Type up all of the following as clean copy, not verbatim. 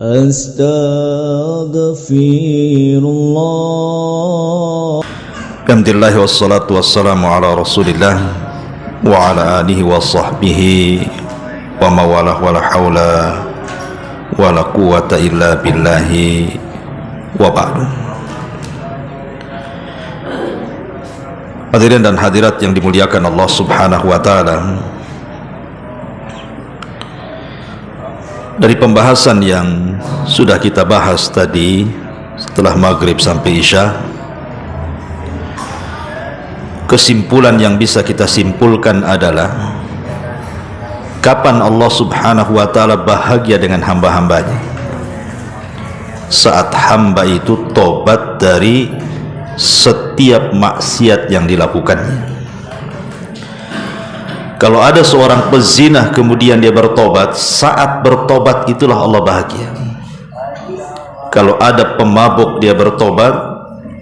Astaghfirullah. Alhamdulillah wassalatu wassalamu ala rasulillah wa ala alihi wa sahbihi wa mawalah wa la hawla wa la quwata illa billahi wa ba'du. Hadirin dan hadirat yang dimuliakan Allah subhanahu wa ta'ala, dari pembahasan yang sudah kita bahas tadi setelah maghrib sampai isya, kesimpulan yang bisa kita simpulkan adalah kapan Allah subhanahu wa ta'ala bahagia dengan hamba-hambanya? Saat hamba itu tobat dari setiap maksiat yang dilakukannya. Kalau ada seorang pezina kemudian dia bertobat, saat bertobat itulah Allah bahagia. Kalau ada pemabuk dia bertobat,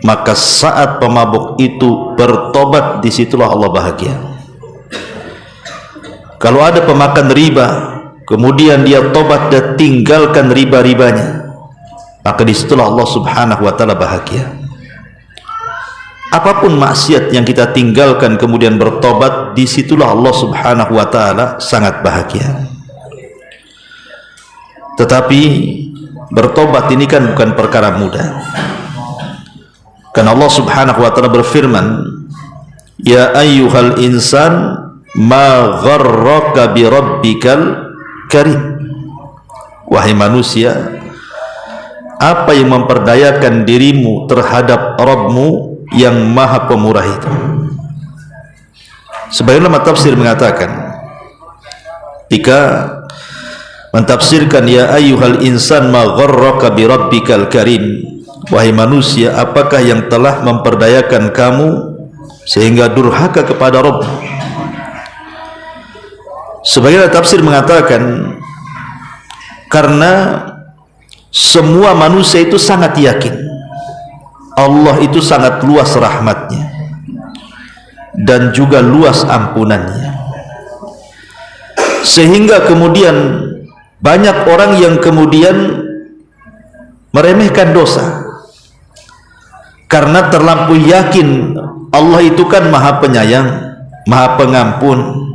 maka saat pemabuk itu bertobat, disitulah Allah bahagia. Kalau ada pemakan riba kemudian dia tobat dan tinggalkan riba-ribanya, maka disitulah Allah subhanahu wa ta'ala bahagia. Apapun maksiat yang kita tinggalkan kemudian bertobat, disitulah Allah subhanahu wa ta'ala sangat bahagia. Tetapi bertobat ini kan bukan perkara mudah, karena Allah subhanahu wa ta'ala berfirman, ya ayyuhal insan ma gharraka bi rabbikal karim. Wahai manusia, apa yang memperdayakan dirimu terhadap Rabbmu yang maha pemurah itu? Sebagian ulama tafsir mengatakan, jika mentafsirkan ya ayyuhal insan ma gharraka bi rabbikal karim, wahai manusia, apakah yang telah memperdayakan kamu sehingga durhaka kepada Rabb? Sebagian tafsir mengatakan karena semua manusia itu sangat yakin Allah itu sangat luas rahmatnya dan juga luas ampunannya, sehingga kemudian banyak orang yang kemudian meremehkan dosa karena terlampau yakin Allah itu kan maha penyayang, maha pengampun.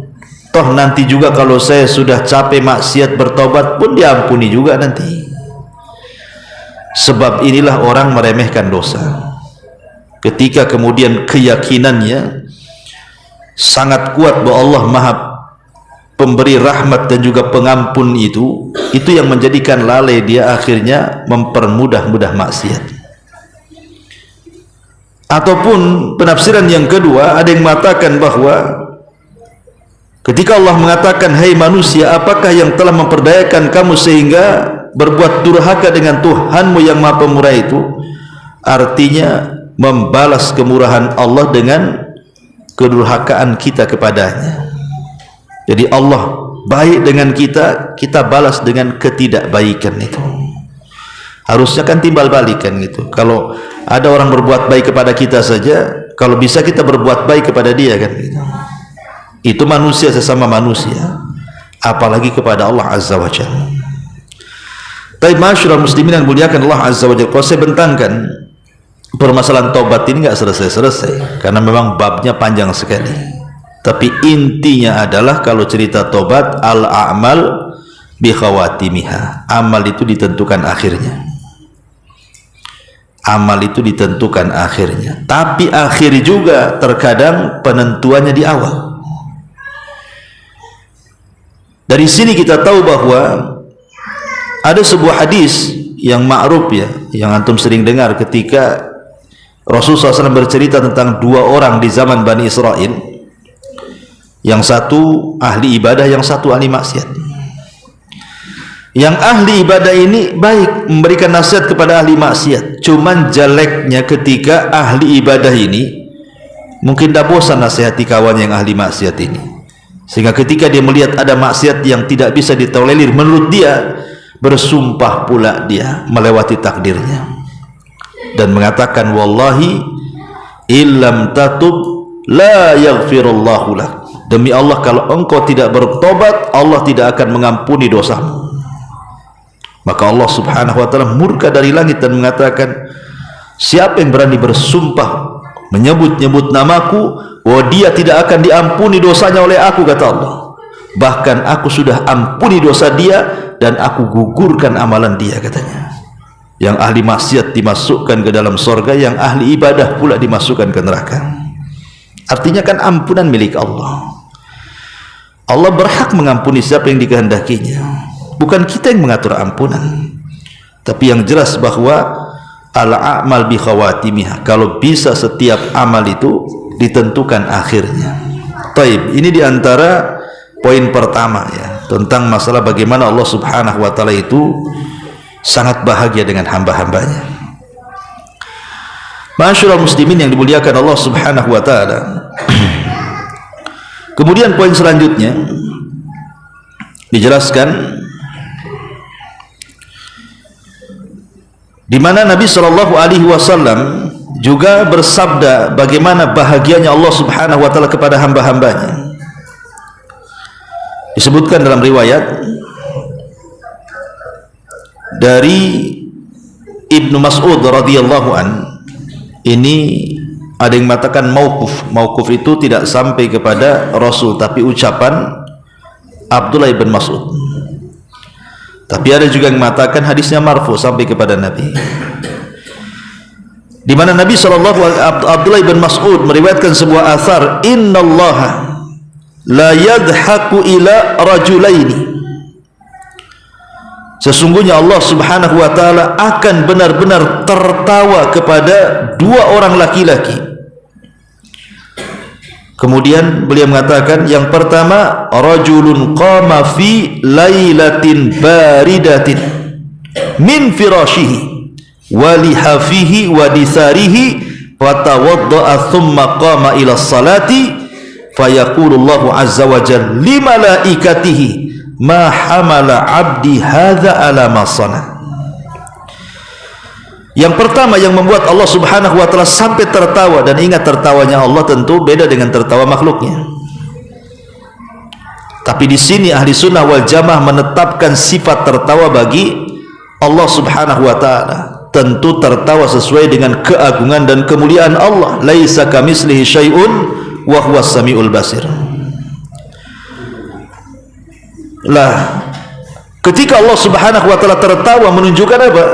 Toh nanti juga kalau saya sudah capek maksiat bertobat pun diampuni juga nanti. Sebab inilah orang meremehkan dosa ketika kemudian keyakinannya sangat kuat bahwa Allah maha pemberi rahmat dan juga pengampun, itu yang menjadikan lalai dia akhirnya mempermudah maksiat. Ataupun penafsiran yang kedua, ada yang mengatakan bahwa ketika Allah mengatakan hai manusia, apakah yang telah memperdayakan kamu sehingga berbuat durhaka dengan Tuhanmu yang maha pemurah itu, artinya membalas kemurahan Allah dengan kedurhakaan kita kepadanya. Jadi Allah baik dengan kita, kita balas dengan ketidakbaikan itu. Harusnya kan timbal balikan gitu. Kalau ada orang berbuat baik kepada kita saja, kalau bisa kita berbuat baik kepada dia kan gitu. Itu manusia sesama manusia, apalagi kepada Allah azza wa jalla. Tapi masyarakat muslimin yang muliakan Allah azza wa jalla, kalau saya bentangkan permasalahan taubat ini nggak selesai-selesai, karena memang babnya panjang sekali. Tapi intinya adalah kalau cerita taubat, al-a'mal bi khawatimiha, amal itu ditentukan akhirnya. Amal itu ditentukan akhirnya, tapi akhir juga terkadang penentuannya di awal. Dari sini kita tahu bahwa ada sebuah hadis yang ma'ruf ya, yang antum sering dengar ketika Rasulullah SAW bercerita tentang dua orang di zaman Bani Israel, yang satu ahli ibadah, yang satu ahli maksiat. Yang ahli ibadah ini baik memberikan nasihat kepada ahli maksiat, cuman jeleknya ketika ahli ibadah ini mungkin dah bosan nasihati kawan yang ahli maksiat ini, sehingga ketika dia melihat ada maksiat yang tidak bisa ditolerir menurut dia, bersumpah pula dia melewati takdirnya dan mengatakan wallahi illam tatub la yaghfirullahu lak, demi Allah kalau engkau tidak bertobat Allah tidak akan mengampuni dosamu. Maka Allah subhanahu wa ta'ala murka dari langit dan mengatakan, siapa yang berani bersumpah menyebut-nyebut namaku, bahwa dia tidak akan diampuni dosanya oleh aku, kata Allah. Bahkan aku sudah ampuni dosa dia dan aku gugurkan amalan dia, katanya. Yang ahli maksiat dimasukkan ke dalam surga, yang ahli ibadah pula dimasukkan ke neraka. Artinya kan ampunan milik Allah. Allah berhak mengampuni siapa yang dikehendakinya. Bukan kita yang mengatur ampunan. Tapi yang jelas bahwa al-a'mal bi khawatimiha, kalau bisa setiap amal itu ditentukan akhirnya. Taib, ini diantara poin pertama ya, tentang masalah bagaimana Allah subhanahu wa ta'ala itu sangat bahagia dengan hamba-hambanya. Ma'asyiral muslimin yang dimuliakan Allah subhanahu wa ta'ala. Kemudian poin selanjutnya dijelaskan di mana Nabi SAW juga bersabda bagaimana bahagianya Allah subhanahu wa ta'ala kepada hamba-hambanya. Disebutkan dalam riwayat dari Ibnu Mas'ud radhiyallahu an, ini ada yang mengatakan mauquf. Mauquf itu tidak sampai kepada Rasul, tapi ucapan Abdullah bin Mas'ud. Tapi ada juga yang mengatakan hadisnya marfu sampai kepada Nabi, di mana Nabi Abdullah bin Mas'ud meriwayatkan sebuah athar, innallaha la yadhaku ila rajulaini, sesungguhnya Allah subhanahu wa ta'ala akan benar-benar tertawa kepada dua orang laki-laki. Kemudian beliau mengatakan, yang pertama, rajulun qama fi lailatin baridatin min firashihi wa lihafihi wa disarihi fatawadda'a thumma qama ila salati fayaqulullahu azza wa jalla li malaikatihi ma hamala abdi hadza ala ma sana. Yang pertama yang membuat Allah subhanahu wa ta'ala sampai tertawa, dan ingat tertawanya Allah tentu beda dengan tertawa makhluknya. Tapi di sini ahli sunnah wal jamaah menetapkan sifat tertawa bagi Allah subhanahu wa ta'ala. Tentu tertawa sesuai dengan keagungan dan kemuliaan Allah. Laisa kamitslihi syai'un wa huwas samiul basir. Lah, ketika Allah subhanahu wa ta'ala tertawa menunjukkan apa?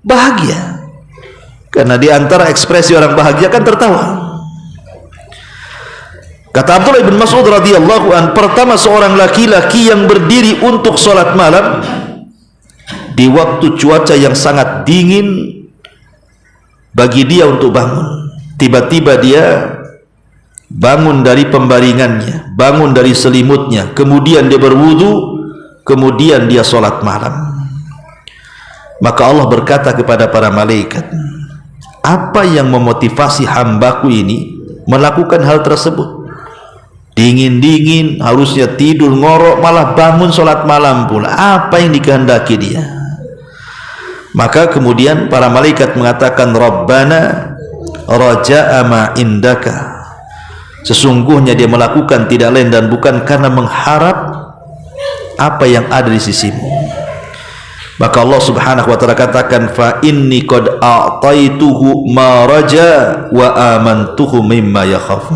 Bahagia. Karena di antara ekspresi orang bahagia kan tertawa. Kata Abdullah bin Mas'ud radhiyallahu an, pertama seorang laki-laki yang berdiri untuk sholat malam di waktu cuaca yang sangat dingin bagi dia untuk bangun. Tiba-tiba dia bangun dari pembaringannya, bangun dari selimutnya, kemudian dia berwudu, kemudian dia sholat malam. Maka Allah berkata kepada para malaikat, apa yang memotivasi hambaku ini melakukan hal tersebut? Dingin-dingin, harusnya tidur ngorok, malah bangun sholat malam pula. Apa yang dikehendaki dia? Maka kemudian para malaikat mengatakan, Rabbana raja'a ma indaka, sesungguhnya dia melakukan tidak lain dan bukan karena mengharap apa yang ada di sisimu. Maka Allah subhanahu wa ta'ala katakan, fa inni qad a'taituhu ma raja wa amantuhu mimma yakhaf,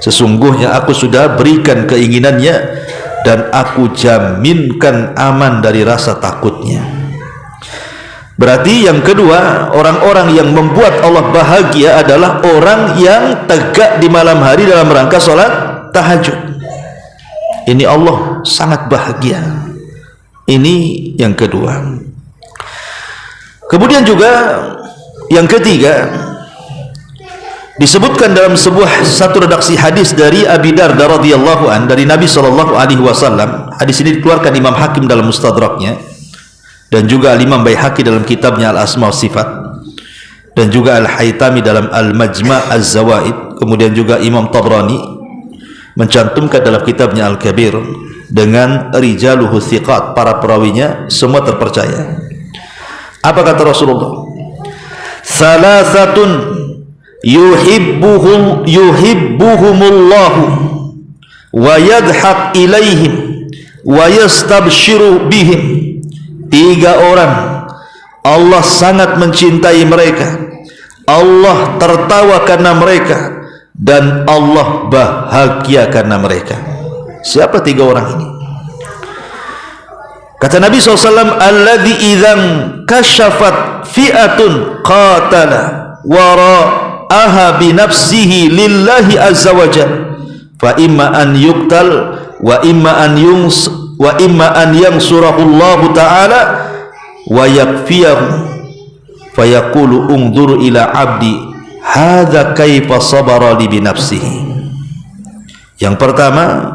sesungguhnya aku sudah berikan keinginannya dan aku jaminkan aman dari rasa takutnya. Berarti yang kedua, orang-orang yang membuat Allah bahagia adalah orang yang tegak di malam hari dalam rangka sholat tahajud. Ini Allah sangat bahagia. Ini yang kedua. Kemudian juga yang ketiga, disebutkan dalam satu redaksi hadis dari Abi Darda radhiyallahu an, dari Nabi sallallahu alaihi wasallam. Hadis ini dikeluarkan Imam Hakim dalam Mustadraknya, dan juga Imam Baihaqi dalam kitabnya Al-Asma wa Sifat, dan juga Al-Haytami dalam Al-Majma' Az-Zawaid. Kemudian juga Imam Tabrani mencantumkan dalam kitabnya Al-Kabir dengan rijaluhu thiqat, para perawinya semua terpercaya. Apa kata Rasulullah? Salasatun yuhibbuhumullahu wa yadhaq ilaihim wa yastabshiru bihim 3 orang Allah sangat mencintai mereka, Allah tertawa karena mereka, dan Allah bahagia karena mereka. Siapa 3 orang ini? Kata Nabi SAW, alladzi idzan kasyafat fi'atun qatala wara'aha binafsihi lillahi azza wa jalla fa imma an yuqtal wa imma an yansurahu Allah ta'ala wa yakfiyahu fayaqulu ungdur ila abdi hadza kaifa sabara li binafsihi. Yang pertama,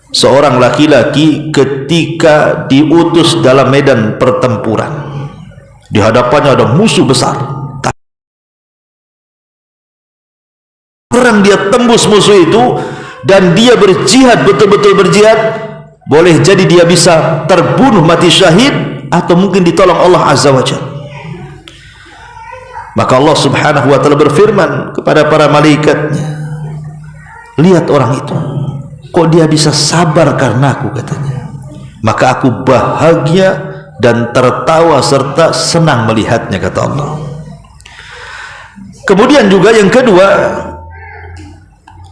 seorang laki-laki ketika diutus dalam medan pertempuran, di hadapannya ada musuh besar, perang, dia tembus musuh itu dan dia berjihad, betul-betul berjihad. Boleh jadi dia bisa terbunuh mati syahid, atau mungkin ditolong Allah azza wa jalla. Maka Allah subhanahu wa ta'ala berfirman kepada para malaikatnya, lihat orang itu, kok dia bisa sabar karena aku, katanya. Maka aku bahagia dan tertawa serta senang melihatnya, kata Allah. Kemudian juga yang kedua,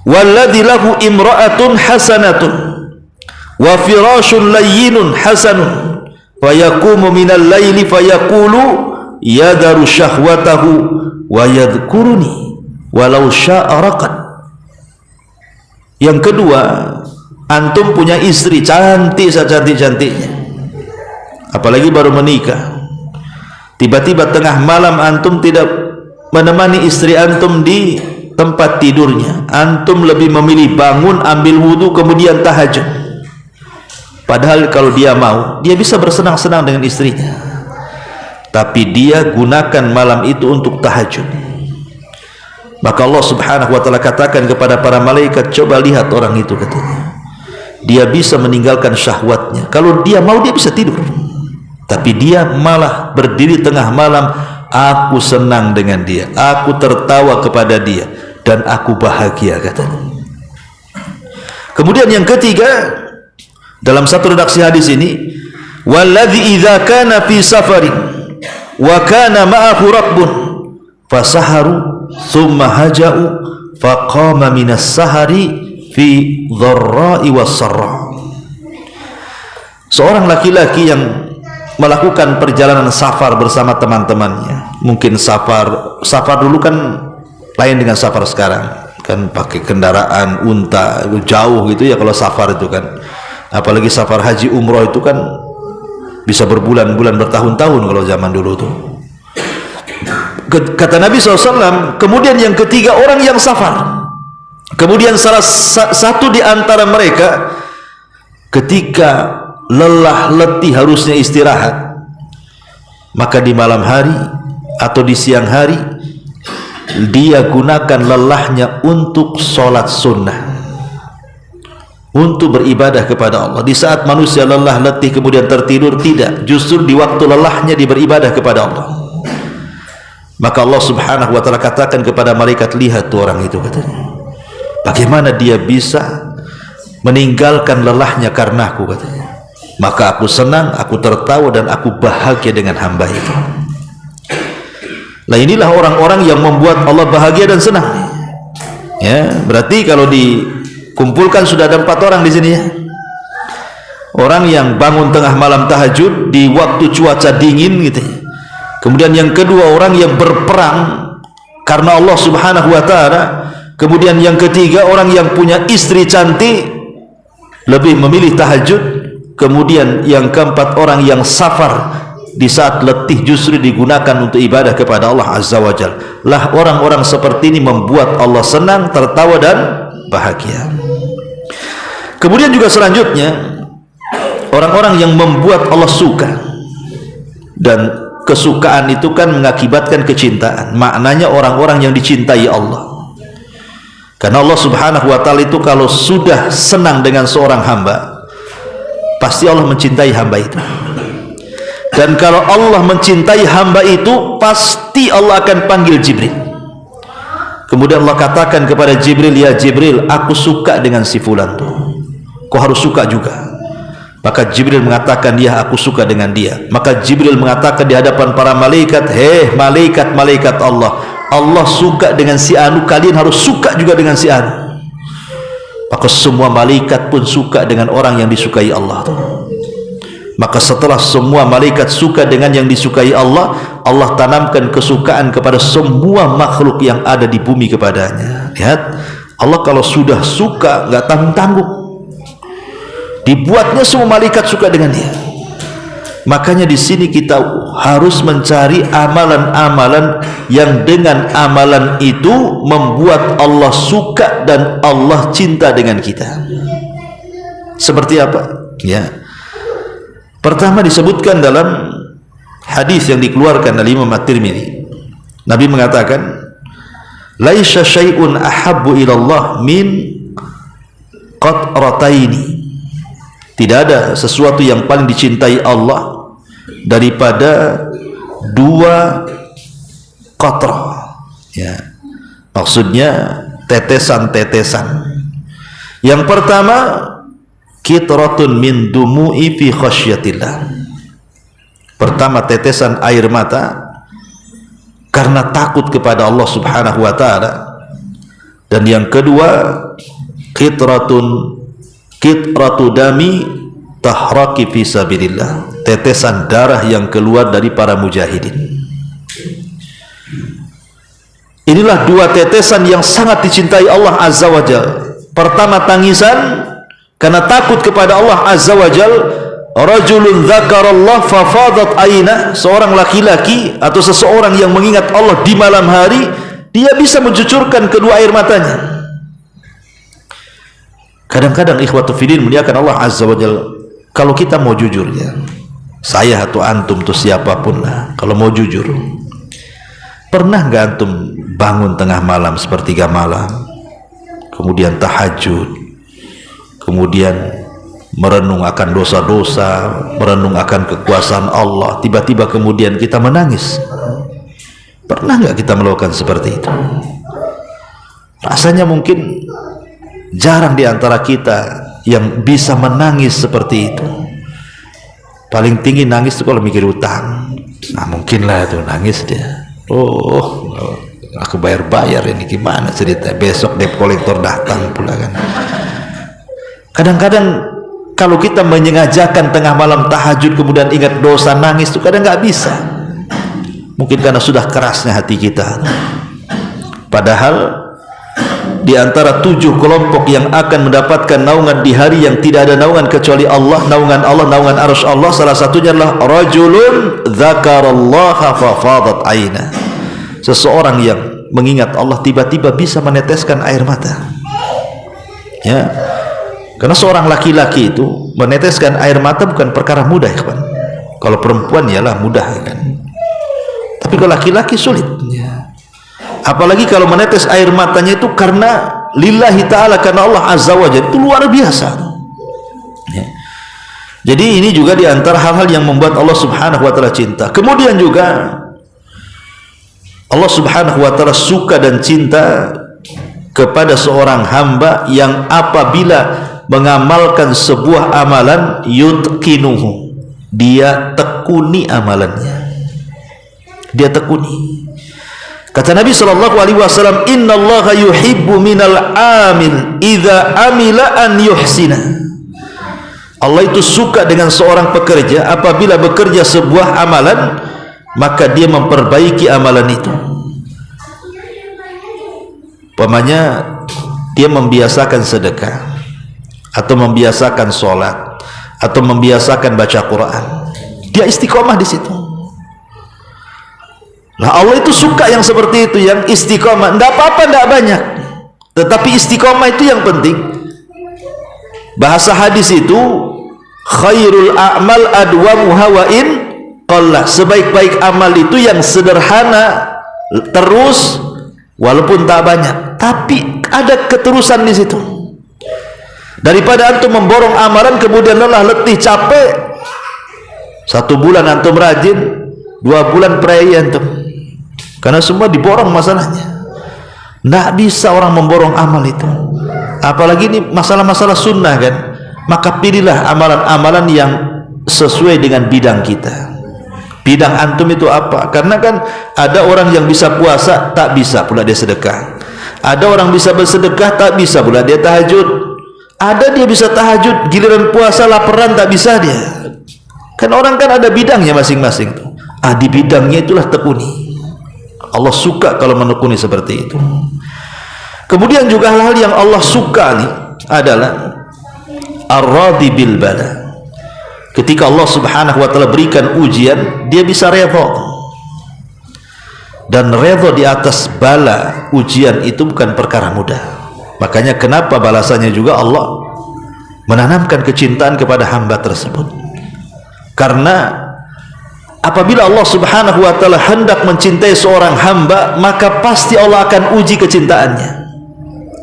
walladzi lahu imra'atun hasanatun wa firashun layyinun hasanun fayaqumu minal laili fayaqulu yadaru syahwatahu wa yadhkuruni walau sya'a raqad. Yang kedua, antum punya istri cantik secantik-cantiknya, apalagi baru menikah, tiba-tiba tengah malam antum tidak menemani istri antum di tempat tidurnya, antum lebih memilih bangun, ambil wudhu, kemudian tahajud. Padahal kalau dia mau, dia bisa bersenang-senang dengan istrinya, tapi dia gunakan malam itu untuk tahajud. Maka Allah subhanahu wa ta'ala katakan kepada para malaikat, coba lihat orang itu, katanya, dia bisa meninggalkan syahwatnya. Kalau dia mau, dia bisa tidur, tapi dia malah berdiri tengah malam, aku senang dengan dia, aku tertawa kepada dia, dan aku bahagia, katanya. Kemudian yang ketiga, dalam satu redaksi hadis ini, walladzi idza kana fi safarin wa kana ma'ahu rakbun fasaharu thumma haja'u faqama minas sahari fi dharra'i was-sarra. Seorang laki-laki yang melakukan perjalanan safar bersama teman-temannya, mungkin safar dulu kan lain dengan safar sekarang, kan pakai kendaraan unta jauh gitu ya kalau safar itu kan, apalagi safar haji umroh itu kan bisa berbulan-bulan, bertahun-tahun kalau zaman dulu tuh. Kata Nabi SAW, kemudian yang ketiga orang yang safar, kemudian salah satu di antara mereka ketika lelah letih harusnya istirahat, maka di malam hari atau di siang hari dia gunakan lelahnya untuk sholat sunnah, untuk beribadah kepada Allah. Di saat manusia lelah letih kemudian tertidur, tidak, justru di waktu lelahnya dia beribadah kepada Allah. Maka Allah subhanahu wa ta'ala katakan kepada malaikat, lihat tuh orang itu, katanya, bagaimana dia bisa meninggalkan lelahnya karena aku, katanya. Maka aku senang, aku tertawa, dan aku bahagia dengan hamba itu. Nah, inilah orang-orang yang membuat Allah bahagia dan senang. Ya, berarti kalau dikumpulkan sudah ada 4 orang di sini ya. Orang yang bangun tengah malam tahajud di waktu cuaca dingin gitu ya. Kemudian yang kedua, orang yang berperang karena Allah subhanahu wa ta'ala. Kemudian yang ketiga, orang yang punya istri cantik, lebih memilih tahajud. Kemudian yang keempat, orang yang safar, di saat letih justru digunakan untuk ibadah kepada Allah azza wa jalla. Lah orang-orang seperti ini membuat Allah senang, tertawa, dan bahagia. Kemudian juga selanjutnya, orang-orang yang membuat Allah suka, dan kesukaan itu kan mengakibatkan kecintaan. Maknanya orang-orang yang dicintai Allah, karena Allah subhanahu wa ta'ala itu kalau sudah senang dengan seorang hamba, pasti Allah mencintai hamba itu. Dan kalau Allah mencintai hamba itu, pasti Allah akan panggil Jibril. Kemudian Allah katakan kepada Jibril, ya Jibril, aku suka dengan si fulan tuh, kau harus suka juga. Maka Jibril mengatakan, ya aku suka dengan dia. Maka Jibril mengatakan di hadapan para malaikat, hei malaikat-malaikat Allah, Allah suka dengan si anu, kalian harus suka juga dengan si anu. Maka semua malaikat pun suka dengan orang yang disukai Allah. Maka setelah semua malaikat suka dengan yang disukai Allah, Allah tanamkan kesukaan kepada semua makhluk yang ada di bumi kepadanya. Lihat, Allah kalau sudah suka nggak tanggung-tanggung, dibuatnya semua malaikat suka dengan dia. Makanya di sini kita harus mencari amalan-amalan yang dengan amalan itu membuat Allah suka dan Allah cinta dengan kita. Seperti apa? Ya. Pertama disebutkan dalam hadis yang dikeluarkan oleh Imam At-Tirmidzi. Nabi mengatakan, "Laisa syai'un ahabbu ilallah min qatrataini." Tidak ada sesuatu yang paling dicintai Allah daripada dua qatrah. Ya. Maksudnya tetesan-tetesan. Yang pertama, qitratun min dumu'i fi khasyatillah. Pertama, tetesan air mata karena takut kepada Allah Subhanahu wa taala. Dan yang kedua, qitratu dami tahraki fi sabilillah, tetesan darah yang keluar dari para mujahidin. Inilah dua tetesan yang sangat dicintai Allah Azza wa Jalla. Pertama, tangisan karena takut kepada Allah Azza wa Jalla. Rajulun dzakarallah fafadat aina, seorang laki-laki atau seseorang yang mengingat Allah di malam hari, dia bisa mencucurkan kedua air matanya. Kadang-kadang ikhwatu fillah muliakan Allah Azza wa Jalla, kalau kita mau jujur ya, saya atau antum atau siapapun lah, kalau mau jujur, pernah nggak antum bangun tengah malam sepertiga malam, kemudian tahajud, kemudian merenung akan dosa-dosa, merenung akan kekuasaan Allah, tiba-tiba kemudian kita menangis? Pernah nggak kita melakukan seperti itu? Rasanya mungkin jarang di antara kita yang bisa menangis seperti itu. Paling tinggi nangis itu kalau mikir utang. Nah mungkin lah itu nangis dia. Oh, aku bayar ini gimana cerita? Besok debt collector datang pula kan. Kadang-kadang kalau kita menyengajakan tengah malam tahajud kemudian ingat dosa nangis itu kadang nggak bisa. Mungkin karena sudah kerasnya hati kita. Padahal di antara 7 kelompok yang akan mendapatkan naungan di hari yang tidak ada naungan kecuali Allah, naungan Allah, naungan arsy Allah, salah satunya adalah rajulun dzakarallaha fafadat aina. Seseorang yang mengingat Allah tiba-tiba bisa meneteskan air mata. Ya. Karena seorang laki-laki itu meneteskan air mata bukan perkara mudah, ya kan? Kalau perempuan ialah mudah, kan? Tapi kalau laki-laki sulit. Ya. Apalagi kalau menetes air matanya itu karena lillahi ta'ala, karena Allah Azza wa Jalla, itu luar biasa. Ya. Jadi ini juga diantara hal-hal yang membuat Allah Subhanahu wa ta'ala cinta. Kemudian juga Allah Subhanahu wa ta'ala suka dan cinta kepada seorang hamba yang apabila mengamalkan sebuah amalan yutqinuhu, dia tekuni amalannya, dia tekuni. Kata Nabi SAW, innallaha yuhibbu minal amil idza amila an yuhsina. Allah itu suka dengan seorang pekerja apabila bekerja sebuah amalan maka dia memperbaiki amalan itu. Umpamanya dia membiasakan sedekah, atau membiasakan sholat, atau membiasakan baca Quran, dia istiqomah di situ. Nah Allah itu suka yang seperti itu, yang istiqomah. Tidak apa-apa, tidak banyak, tetapi istiqomah itu yang penting. Bahasa hadis itu khairul a'mal adwamuha wa in qalla, sebaik-baik amal itu yang sederhana terus walaupun tak banyak, tapi ada keterusan di situ. Daripada antum memborong amalan kemudian lelah, letih, capek, 1 bulan antum rajin, 2 bulan prei antum, karena semua diborong masalahnya. Tidak bisa orang memborong amal itu, apalagi ini masalah-masalah sunnah kan. maka pilihlah amalan-amalan yang sesuai dengan bidang kita. Bidang antum itu apa? Karena kan ada orang yang bisa puasa tak bisa pula dia sedekah, ada orang bisa bersedekah tak bisa pula dia tahajud, ada dia bisa tahajud giliran puasa laparan tak bisa dia. Kan orang kan ada bidangnya masing-masing tuh. Di bidangnya itulah tekuni. Allah suka kalau menekuni seperti itu. Kemudian juga hal-hal yang Allah suka nih adalah ar-radi bil bala. Ketika Allah subhanahu wa ta'ala berikan ujian, dia bisa redha. Dan redha di atas bala ujian itu bukan perkara mudah. Makanya kenapa balasannya juga Allah menanamkan kecintaan kepada hamba tersebut. Karena apabila Allah subhanahu wa ta'ala hendak mencintai seorang hamba, maka pasti Allah akan uji kecintaannya.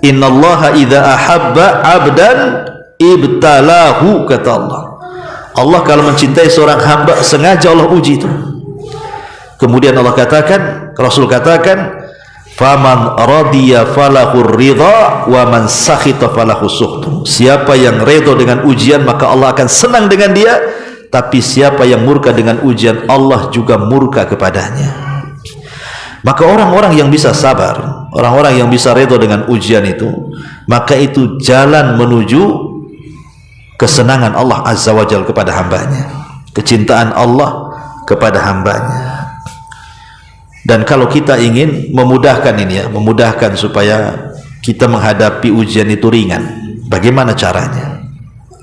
Innallaha idza ahabba abdan ibtalahu, kata Allah. Allah kalau mencintai seorang hamba sengaja Allah uji itu. Kemudian Allah katakan, Rasul katakan, faman radiya falahur ridha wa man sakhita falahu sukhtu. Siapa yang redha dengan ujian maka Allah akan senang dengan dia, tapi siapa yang murka dengan ujian Allah juga murka kepadanya. Maka orang-orang yang bisa sabar, orang-orang yang bisa redha dengan ujian itu, maka itu jalan menuju kesenangan Allah Azza wa Jalla kepada hambanya, kecintaan Allah kepada hambanya. Dan kalau kita ingin memudahkan ini ya, memudahkan supaya kita menghadapi ujian itu ringan, bagaimana caranya?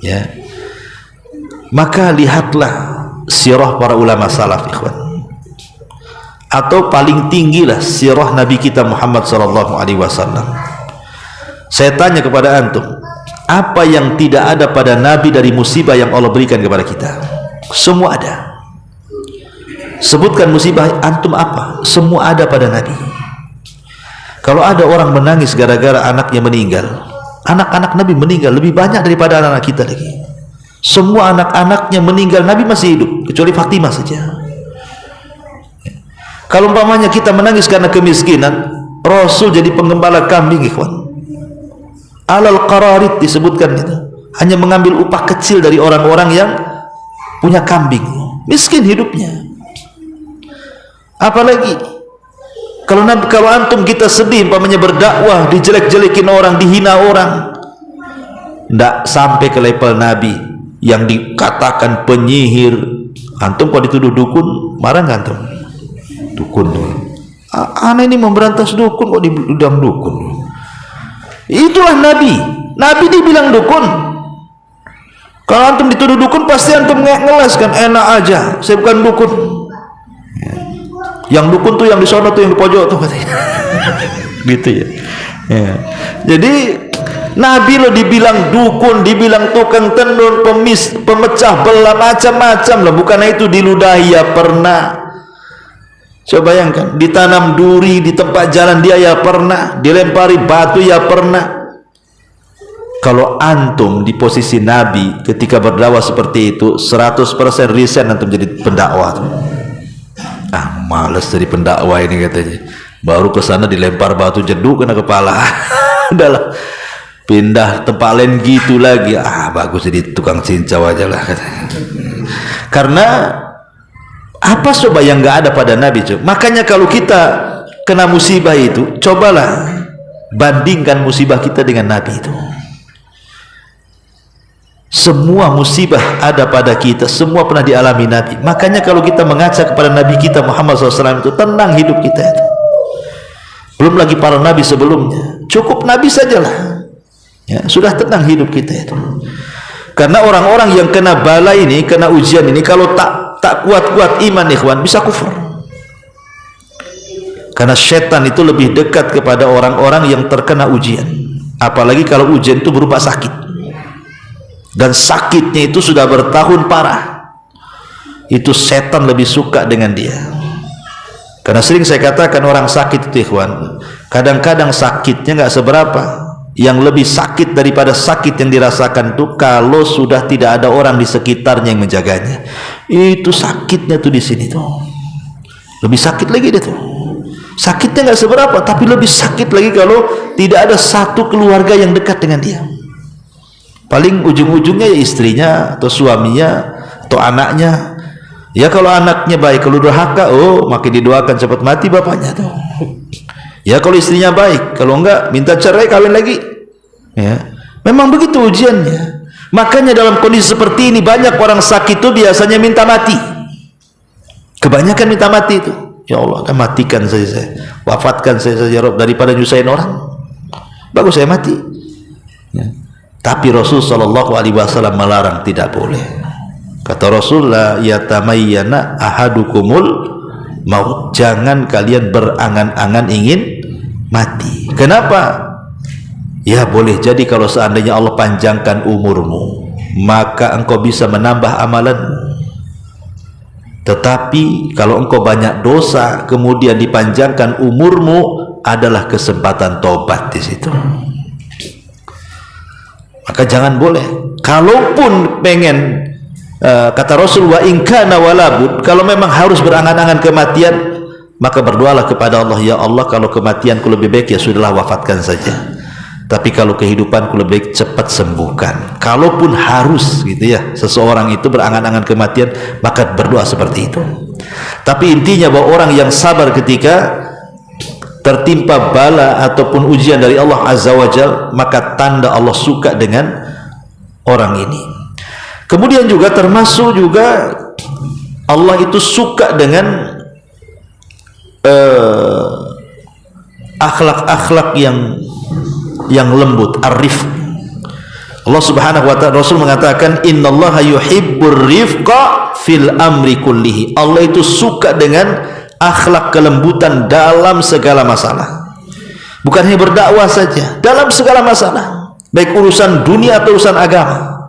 Ya, maka lihatlah sirah para ulama salaf, ikhwan, atau paling tinggilah sirah Nabi kita Muhammad sallallahu alaihi wasallam. Saya tanya kepada antum, apa yang tidak ada pada Nabi dari musibah yang Allah berikan kepada kita? Semua ada. Sebutkan musibah antum apa? Semua ada pada Nabi. Kalau ada orang menangis gara-gara anaknya meninggal, anak-anak Nabi meninggal lebih banyak daripada anak-anak kita lagi. Semua anak-anaknya meninggal, Nabi masih hidup, kecuali Fatimah saja. Kalau umpamanya kita menangis karena kemiskinan, Rasul jadi penggembala kambing, ikhwan. Alal qararit disebutkan itu, hanya mengambil upah kecil dari orang-orang yang punya kambing, miskin hidupnya. Apalagi kalau antum kita sedih umpamanya berdakwah dijelek-jelekin orang, dihina orang, tidak sampai ke level Nabi yang dikatakan penyihir. Antum kalau dituduh dukun marah nggak antum? Dukun tuh aneh ini memberantas dukun kok dibilang dukun. Itulah Nabi. Nabi dibilang dukun. Kalau antum dituduh dukun pasti antum ngeles kan, enak aja, saya bukan dukun. Yang dukun tuh yang di sono tuh, yang di pojok tuh katanya. Gitu ya. Jadi Nabi lo dibilang dukun, dibilang tukang tenun, pemecah belah, macam-macam lah. Bukannya itu diludahi ya pernah. Coba bayangkan, ditanam duri di tempat jalan dia ya pernah, dilempari batu ya pernah. Kalau antum di posisi Nabi ketika berdakwah seperti itu, 100% resign antum jadi pendakwah. Malas jadi pendakwah ini katanya. Baru ke sana dilempar batu jeduk kena kepala. Udahlah, pindah tempat lain gitu lagi. Bagus jadi tukang cincau aja lah katanya. Karena apa coba yang nggak ada pada Nabi? Makanya kalau kita kena musibah itu, cobalah bandingkan musibah kita dengan Nabi itu. Semua musibah ada pada kita, semua pernah dialami Nabi. Makanya kalau kita mengaca kepada Nabi kita Muhammad SAW itu, tenang hidup kita itu. Belum lagi para Nabi sebelumnya, cukup Nabi sajalah ya, sudah tenang hidup kita itu. Karena orang-orang yang kena bala ini, kena ujian ini, kalau tak kuat-kuat iman ikhwan, bisa kufur. Karena setan itu lebih dekat kepada orang-orang yang terkena ujian, apalagi kalau ujian itu berupa sakit, dan sakitnya itu sudah bertahun parah. Itu setan lebih suka dengan dia. Karena sering saya katakan orang sakit itu ikhwan, kadang-kadang sakitnya nggak seberapa. Yang lebih sakit daripada sakit yang dirasakan itu kalau sudah tidak ada orang di sekitarnya yang menjaganya. Itu sakitnya tuh di sini tuh. Lebih sakit lagi dia tuh. Sakitnya nggak seberapa, tapi lebih sakit lagi kalau tidak ada satu keluarga yang dekat dengan dia. Paling ujung-ujungnya ya istrinya atau suaminya atau anaknya. Ya kalau anaknya baik, kalau durhaka, oh makin didoakan cepat mati bapaknya tuh. Ya kalau istrinya baik, kalau enggak minta cerai kawin lagi. Ya, memang begitu ujiannya. Makanya dalam kondisi seperti ini banyak orang sakit itu biasanya minta mati. Kebanyakan minta mati itu. Ya Allah, matikan saya, wafatkan saya ya Rabb, daripada nyusahin orang. Bagus saya mati. Ya. Tapi Rasul sallallahu alaihi wasallam melarang, tidak boleh. Kata Rasulullah, yatamayyana ahadukumul maut, jangan kalian berangan-angan ingin mati. Kenapa? Ya boleh jadi kalau seandainya Allah panjangkan umurmu, maka engkau bisa menambah amalanmu. Tetapi kalau engkau banyak dosa kemudian dipanjangkan umurmu, adalah kesempatan tobat di situ. Maka jangan boleh. Kalaupun pengen, kata Rasul, wa in kana walabud, kalau memang harus berangan-angan kematian, maka berdoalah kepada Allah, ya Allah kalau kematianku lebih baik ya sudahlah wafatkan saja, tapi kalau kehidupanku lebih baik cepat sembuhkan. Kalaupun harus gitu ya seseorang itu berangan-angan kematian, maka berdoa seperti itu. Tapi intinya bahwa orang yang sabar ketika tertimpa bala ataupun ujian dari Allah Azza wa Jal, maka tanda Allah suka dengan orang ini. Kemudian juga termasuk juga Allah itu suka dengan akhlak-akhlak yang lembut, arif. Allah Subhanahu wa taala, Rasul mengatakan innallaha yuhibbur rifqa fil amri kullihi. Allah itu suka dengan akhlak kelembutan dalam segala masalah. Bukan hanya berdakwah saja, dalam segala masalah, baik urusan dunia atau urusan agama.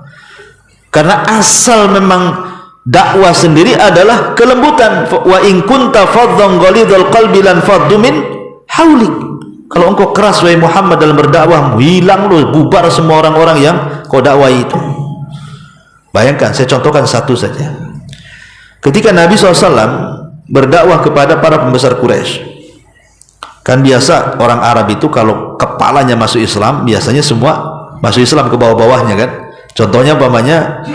Karena asal memang dakwah sendiri adalah kelembutan. Wa in kunta faddan ghalidhal qalbi lan faddu min haulik. Kalau engkau keras wahai Muhammad dalam berdakwah, hilang loh, bubar semua orang-orang yang kau dakwai itu. Bayangkan, saya contohkan satu saja. Ketika Nabi SAW berdakwah kepada para pembesar Quraisy, kan biasa orang Arab itu kalau kepalanya masuk Islam, biasanya semua masuk Islam ke bawah-bawahnya kan. Contohnya umpamanya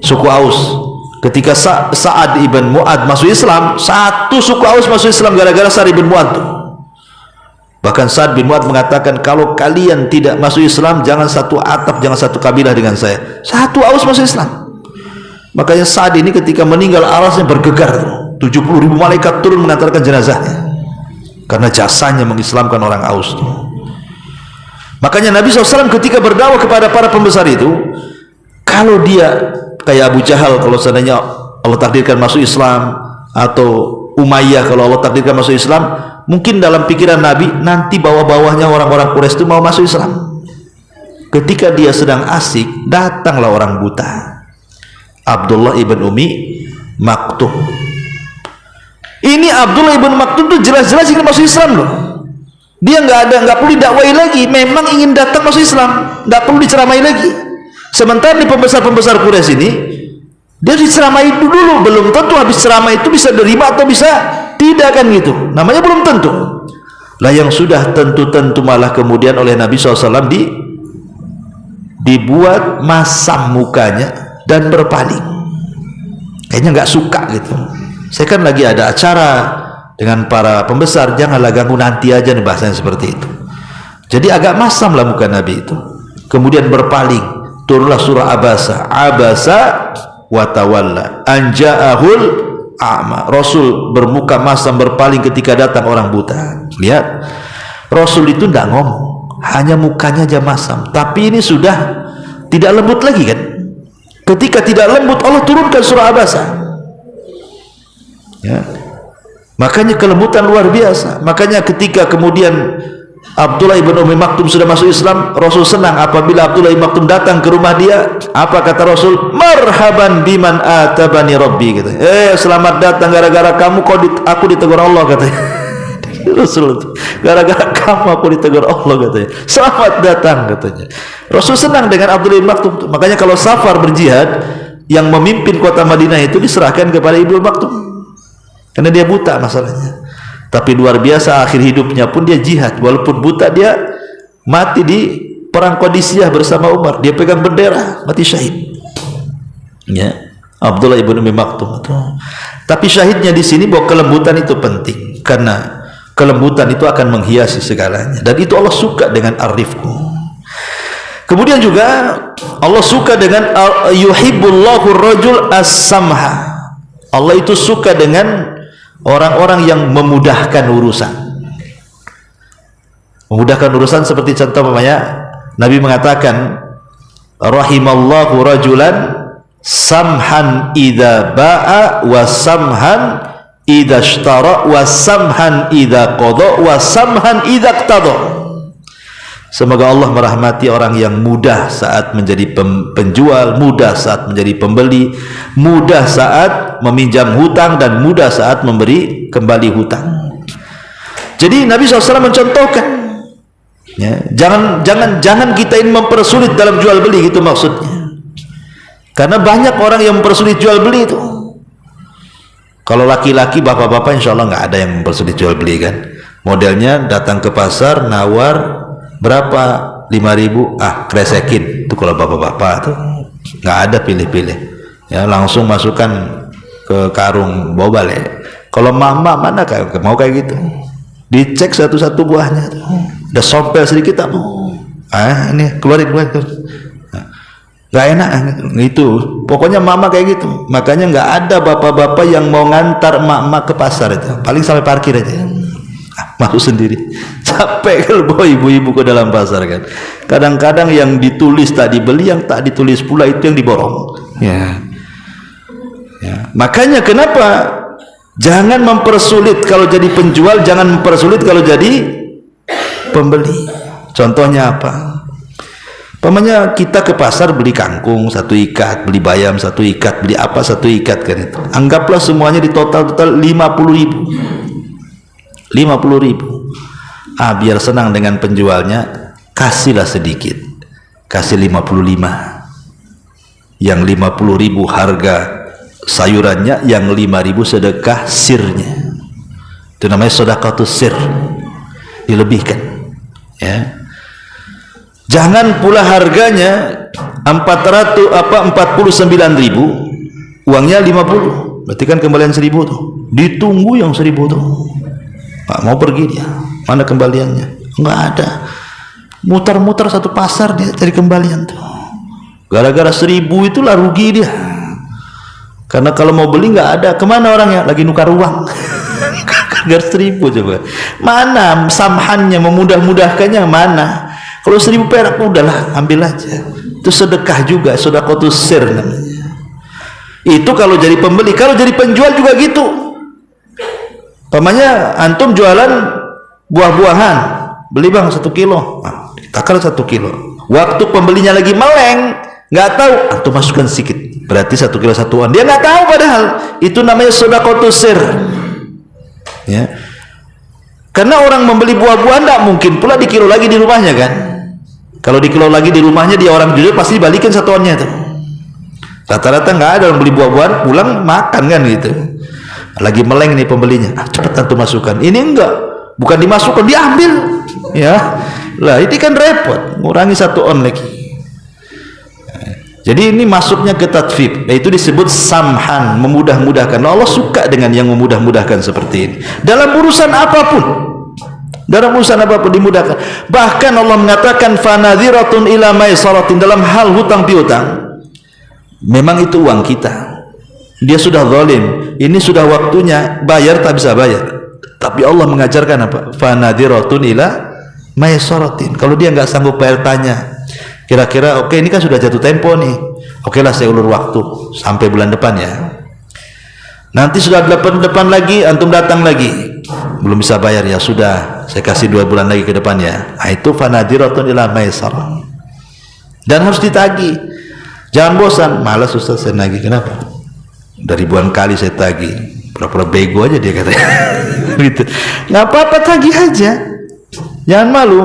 suku Aus, ketika Sa'ad ibn Mu'ad masuk Islam, satu suku Aus masuk Islam gara-gara Sa'ad ibn Mu'ad tuh. Bahkan Sa'ad bin Mu'ad mengatakan, kalau kalian tidak masuk Islam, jangan satu atap, jangan satu kabilah dengan saya. Satu Aus masuk Islam. Makanya Sa'ad ini ketika meninggal arasnya bergegar, 70.000 malaikat turun mengantarkan jenazahnya karena jasanya mengislamkan orang Aus tuh. Makanya Nabi SAW ketika berdakwah kepada para pembesar itu, kalau dia kayak Abu Jahal, kalau seandainya Allah takdirkan masuk Islam, atau Umayyah kalau Allah takdirkan masuk Islam, mungkin dalam pikiran Nabi nanti bawah-bawahnya orang-orang Quraisy itu mau masuk Islam. Ketika dia sedang asik, datanglah orang buta, Abdullah ibn Umi Maktum. Ini Abdullah ibn Maktum tuh jelas-jelas ingin masuk Islam loh. Dia nggak perlu didakwai lagi, memang ingin datang masuk Islam, nggak perlu diceramai lagi. Sementara di pembesar-pembesar Quraisy ini, dia diceramai dulu, belum tentu habis ceramah itu bisa terima atau bisa tidak kan gitu. Namanya belum tentu. Lah yang sudah tentu-tentu malah kemudian oleh Nabi SAW dibuat masam mukanya dan berpaling. Kayaknya nggak suka gitu. Saya kan lagi ada acara dengan para pembesar, janganlah ganggu, nanti aja nih bahasanya seperti itu. Jadi agak masam lah muka Nabi itu. Kemudian berpaling. Turunlah surah Abasa, Abasa wa tawalla anja'ahul a'ma. Rasul bermuka masam berpaling ketika datang orang buta. Lihat, Rasul itu tidak ngomong, hanya mukanya aja masam. Tapi ini sudah tidak lembut lagi kan. Ketika tidak lembut, Allah turunkan surah Abasa ya. Makanya kelembutan luar biasa. Makanya ketika kemudian Abdullah ibn Umi Maktum sudah masuk Islam, Rasul senang apabila Abdullah ibn Maktum datang ke rumah dia. Apa kata Rasul? Marhaban biman atabani Rabbi, gitu. Selamat datang, gara-gara kamu aku ditegur Allah, katanya. Rasul, gara-gara kamu aku ditegur Allah, katanya. Selamat datang, katanya. Rasul senang dengan Abdullah ibn Maktum. Makanya kalau safar berjihad, yang memimpin kota Madinah itu diserahkan kepada Ibnu Maktum, karena dia buta masalahnya. Tapi luar biasa, akhir hidupnya pun dia jihad, walaupun buta dia mati di perang Qadisiyah bersama Umar, dia pegang bendera, mati syahid. Ya, Abdullah ibn Umi Maktum. Tapi syahidnya di sini bahwa kelembutan itu penting, karena kelembutan itu akan menghiasi segalanya, dan itu Allah suka dengan ar-rifqu. Kemudian juga Allah suka dengan yuhibbullahu rajul as-samha. Allah itu suka dengan orang-orang yang memudahkan urusan. Memudahkan urusan seperti contoh Nabi mengatakan, rahimallahu rajulan samhan idza ba'a wa samhan idza ishtara wa samhan idza qada wa samhan idza iqtada. Semoga Allah merahmati orang yang mudah saat menjadi penjual, mudah saat menjadi pembeli, mudah saat meminjam hutang, dan mudah saat memberi kembali hutang. Jadi Nabi SAW mencontohkan, ya, jangan kita ini mempersulit dalam jual beli, gitu maksudnya. Karena banyak orang yang mempersulit jual beli itu. Kalau laki-laki, bapak-bapak insya Allah nggak ada yang mempersulit jual beli kan. Modelnya datang ke pasar, nawar berapa, 5.000, kresekin. Itu kalau bapak-bapak tuh nggak ada pilih-pilih, ya, langsung masukkan ke karung, bawa balik. Kalau mama mana mau kayak gitu, dicek satu-satu buahnya tuh. Udah sompel sedikit tak mau, ini keluarin. Gak enak itu, pokoknya mama kayak gitu. Makanya nggak ada bapak-bapak yang mau ngantar emak-emak ke pasar itu, paling sampai parkir aja, malu sendiri, capek kalau bawa ibu-ibu ke dalam pasar kan. Kadang-kadang yang ditulis tak dibeli, yang tak ditulis pula itu yang diborong, ya. Makanya kenapa jangan mempersulit kalau jadi penjual, jangan mempersulit kalau jadi pembeli. Contohnya apa? Pamannya kita ke pasar beli kangkung 1 ikat, beli bayam 1 ikat, beli apa 1 ikat kan itu. Anggaplah semuanya di total 50.000. 50.000. Biar senang dengan penjualnya, kasihlah sedikit. Kasih 55. Yang 50.000 harga sayurannya, yang 5.000 sedekah sirnya. Itu namanya sedekatus sir. Dilebihkan. Ya. Jangan pula harganya 49.000, uangnya 50, berarti kan kembalian 1.000 tuh. Ditunggu yang 1.000 tuh, nggak mau pergi dia. Mana kembaliannya? Nggak ada. Mutar-mutar satu pasar dia cari kembalian tuh. Gara-gara 1.000 itulah rugi dia. Karena kalau mau beli nggak ada, kemana orangnya? Lagi nukar uang. Gara 1.000 coba. Mana samhannya, memudah-mudahkannya mana? Kalau 1.000 perak udahlah, ambil aja. Itu sedekah juga, sedekatus sir namanya. Itu kalau jadi pembeli. Kalau jadi penjual juga gitu. Pamannya antum jualan buah-buahan, beli bang 1 kilo, takar 1 kilo. Waktu pembelinya lagi meleng, nggak tahu, antum masukkan sedikit, berarti 1 kilo satuan. Dia nggak tahu padahal itu namanya sedekatus sir. Ya. Karena orang membeli buah-buahan tidak mungkin pula dikilo lagi di rumahnya kan. Kalau dikilo lagi di rumahnya, dia orang jujur pasti balikin satuannya itu. Rata-rata nggak ada orang beli buah-buahan pulang makan kan gitu. Lagi meleng nih pembelinya, cepetan tuh masukkan. Ini enggak, bukan dimasukkan, diambil. Ya, lah ini kan repot, ngurangi 1 on lagi. Jadi ini masuknya ke tatfif, yaitu disebut samhan, memudah-mudahkan. Allah suka dengan yang memudah-mudahkan seperti ini. Dalam urusan apapun. Dalam urusan apapun dimudahkan. Bahkan Allah mengatakan fanadhiratun ila maisaratin, dalam hal hutang piutang. Memang itu uang kita. Dia sudah zalim. Ini sudah waktunya bayar, tak bisa bayar. Tapi Allah mengajarkan apa? Fanadhiratun ila maisaratin. Kalau dia nggak sanggup bayar, tanya. Kira-kira oke, ini kan sudah jatuh tempo nih. Oke lah, saya ulur waktu sampai bulan depan ya. Nanti sudah depan lagi, antum datang lagi, belum bisa bayar, ya sudah, saya kasih 2 bulan lagi ke depan ya. Nah, itu fanadiratun ila maisar. Dan harus ditagih. Jangan bosan, malas Ustaz saya nagih. Kenapa? Udah ribuan kali saya tagih. Pura-pura bego aja dia katanya. Gitu. Nggak apa-apa, tagih aja. Jangan malu.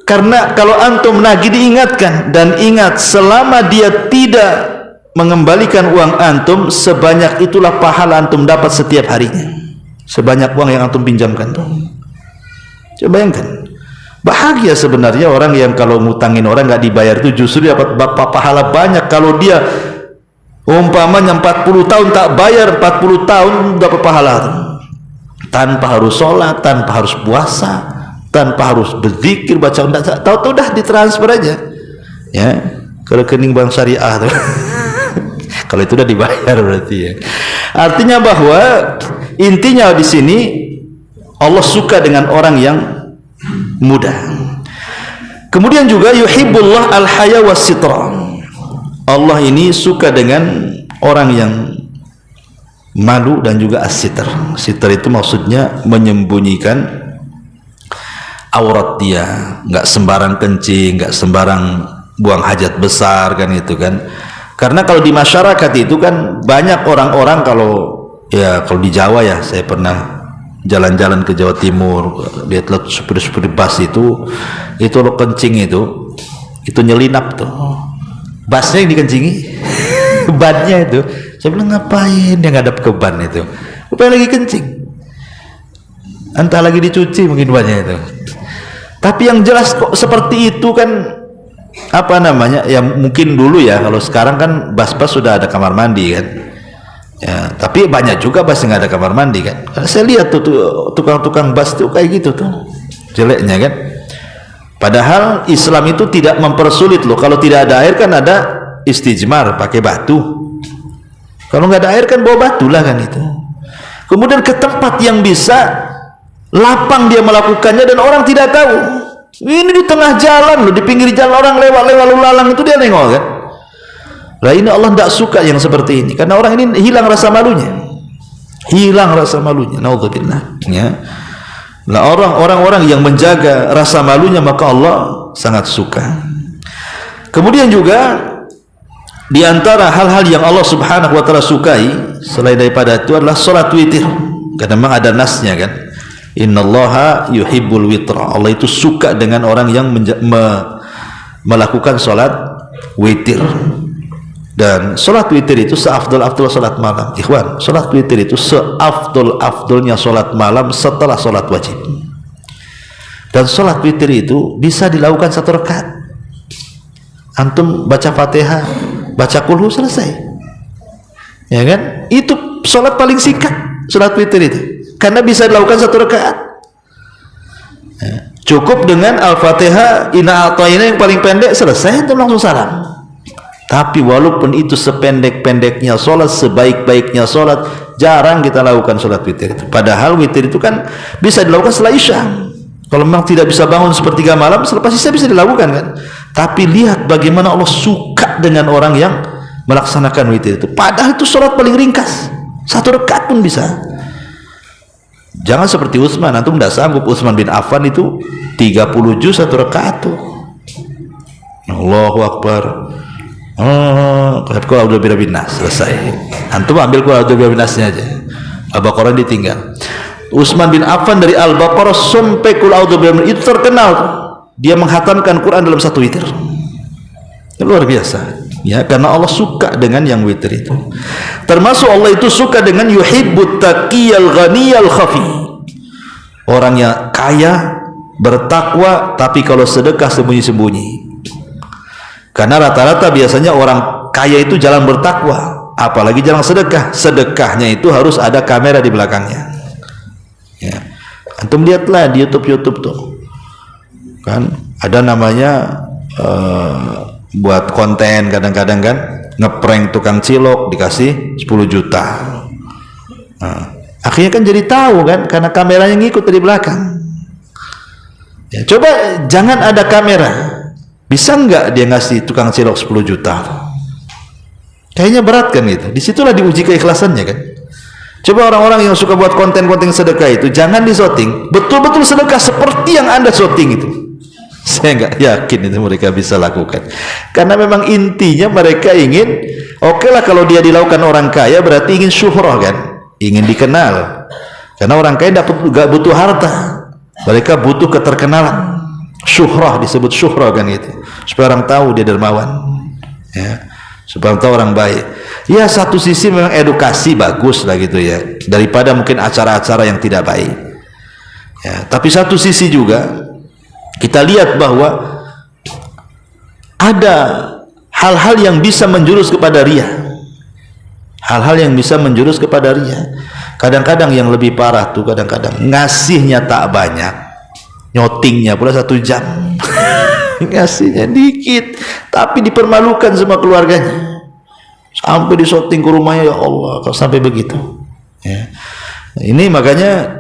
Karena kalau antum nagih diingatkan, dan ingat selama dia tidak mengembalikan uang antum, sebanyak itulah pahala antum dapat setiap harinya. Sebanyak uang yang antum pinjamkan tuh. Coba bayangkan, Bahagia sebenarnya orang yang kalau ngutangin orang nggak dibayar itu justru dapat pahala banyak. Kalau dia umpamanya 40 tahun tak bayar, 40 tahun dapat pahala tanpa harus sholat, tanpa harus puasa, tanpa harus berzikir, baca tahu-tahu dah ditransfer aja ya ke rekening bank syariah tuh. Kalau itu udah dibayar berarti ya. Artinya bahwa intinya di sini Allah suka dengan orang yang mudah. Kemudian juga yuhibbullah al-haya was-sitra. Allah ini suka dengan orang yang malu dan juga as-sitr. Sitr itu maksudnya menyembunyikan aurat dia, nggak sembarang kencing, nggak sembarang buang hajat besar kan itu kan. Karena kalau di masyarakat itu kan banyak orang-orang kalau di Jawa ya, saya pernah jalan-jalan ke Jawa Timur, lihat supir-supir bus itu lo kencing itu nyelinap tuh. Busnya yang dikencingi, bannya itu. Saya bilang ngapain dia ngadap ke ban itu? Rupanya lagi kencing. Entah lagi dicuci mungkin bannya itu. Tapi yang jelas kok seperti itu kan apa namanya ya, mungkin dulu ya, kalau sekarang kan bus-bus sudah ada kamar mandi kan ya, tapi banyak juga bus yang nggak ada kamar mandi kan. Saya lihat tuh tukang-tukang bus tuh kayak gitu tuh jeleknya kan. Padahal Islam itu tidak mempersulit loh. Kalau tidak ada air kan ada istijmar pakai batu, kalau nggak ada air kan bawa batu lah kan itu. Kemudian ke tempat yang bisa lapang dia melakukannya dan orang tidak tahu. Ini di tengah jalan loh, di pinggir jalan orang lewat lalu lalang itu dia nengok kan. Lah ini Allah tidak suka yang seperti ini, karena orang ini hilang rasa malunya, naudzubillah ya. Lah orang-orang yang menjaga rasa malunya maka Allah sangat suka. Kemudian juga di antara hal-hal yang Allah Subhanahu wa taala sukai selain daripada itu adalah salat witir. Karena memang ada nasnya kan. Innallaha yuhibbul witra. Allah itu suka dengan orang yang melakukan salat witir. Dan salat witir itu seafdal-afdal salat malam. Ikhwan, salat witir itu seafdal-afdalnya salat malam setelah salat wajib. Dan salat witir itu bisa dilakukan 1 rakaat. Antum baca Fatihah, baca kulhu, selesai. Ya kan? Itu salat paling singkat, salat witir itu. Karena bisa dilakukan 1 rakaat. Ya. Cukup dengan Al-Fatihah, Inna A'tayna yang paling pendek, selesai, antum langsung salam. Tapi walaupun itu sependek-pendeknya sholat, sebaik-baiknya sholat, jarang kita lakukan sholat witir itu. Padahal witir itu kan bisa dilakukan setelah isya. Kalau memang tidak bisa bangun sepertiga malam, selepas isya bisa dilakukan kan. Tapi lihat bagaimana Allah suka dengan orang yang melaksanakan witir itu. Padahal itu sholat paling ringkas, 1 rakaat pun bisa. Jangan seperti Utsman, antum tidak sanggup. Utsman bin Affan itu 30 juz 1 rakaat tuh. Allahu Akbar. Qul a'udzu birabbin nas, selesai. Antum ambil qul a'udzu birabbin nasnya aja, Al-Baqarah ditinggal. Utsman bin Affan dari Al-Baqarah sampai qul a'udzu birabbin itu terkenal tuh. Dia menghatamkan Quran dalam 1 witir. Luar biasa ya, karena Allah suka dengan yang witir itu. Termasuk Allah itu suka dengan yuhibbut taqiyal ghaniyal khafi. Orang yang kaya bertakwa tapi kalau sedekah sembunyi-sembunyi. Karena rata-rata biasanya orang kaya itu jalan bertakwa, apalagi jalan sedekah. Sedekahnya itu harus ada kamera di belakangnya. Ya. Antum lihatlah di YouTube tuh, kan ada namanya buat konten kadang-kadang kan, ngeprank tukang cilok dikasih 10 juta. Nah, akhirnya kan jadi tahu kan, karena kameranya ngikut dari belakang. Ya, coba jangan ada kamera. Bisa nggak dia ngasih tukang cilok 10 juta? Kayaknya berat kan itu. Disitulah diuji keikhlasannya kan. Coba orang-orang yang suka buat konten-konten sedekah itu, jangan disoting. Betul-betul sedekah seperti yang Anda syuting itu. Saya nggak yakin itu mereka bisa lakukan. Karena memang intinya mereka ingin, oke lah kalau dia dilakukan orang kaya berarti ingin syuhrah kan, ingin dikenal. Karena orang kaya nggak butuh harta, mereka butuh keterkenalan. Syuhrah, disebut syuhrah kan gitu, supaya orang tahu dia dermawan ya, supaya orang tahu orang baik ya. Satu sisi memang edukasi bagus lah gitu ya, daripada mungkin acara-acara yang tidak baik ya. Tapi satu sisi juga kita lihat bahwa ada hal-hal yang bisa menjurus kepada riya. Hal-hal yang bisa menjurus kepada riya. Kadang-kadang yang lebih parah tuh, kadang-kadang ngasihnya tak banyak, nyotingnya pula 1 jam. Ngasihnya dikit, tapi dipermalukan sama keluarganya. Sampai disoting ke rumahnya, ya Allah, kalau sampai begitu. Ya. Ini makanya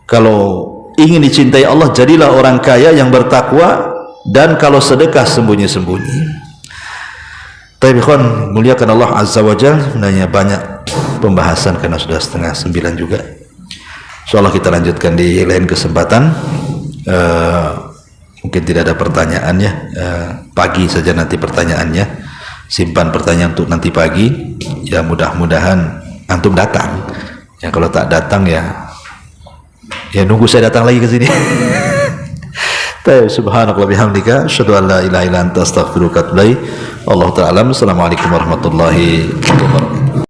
kalau ingin dicintai Allah, jadilah orang kaya yang bertakwa, dan kalau sedekah sembunyi-sembunyi. Tapi ikhwan, muliakan Allah Azza wa Jalla, sebenarnya banyak pembahasan karena sudah 8:30 juga. Insyaallah kita lanjutkan di lain kesempatan. Mungkin tidak ada pertanyaan ya, pagi saja nanti pertanyaannya, simpan pertanyaan untuk nanti pagi ya. Mudah-mudahan antum datang ya, kalau tak datang ya nunggu saya datang lagi ke sini. Subhanakallah bihamdika asyhadu an la ilaha illa anta astaghfiruka wa atubu ilaik. Wallahu ta'ala. Assalamualaikum warahmatullahi wabarakatuh.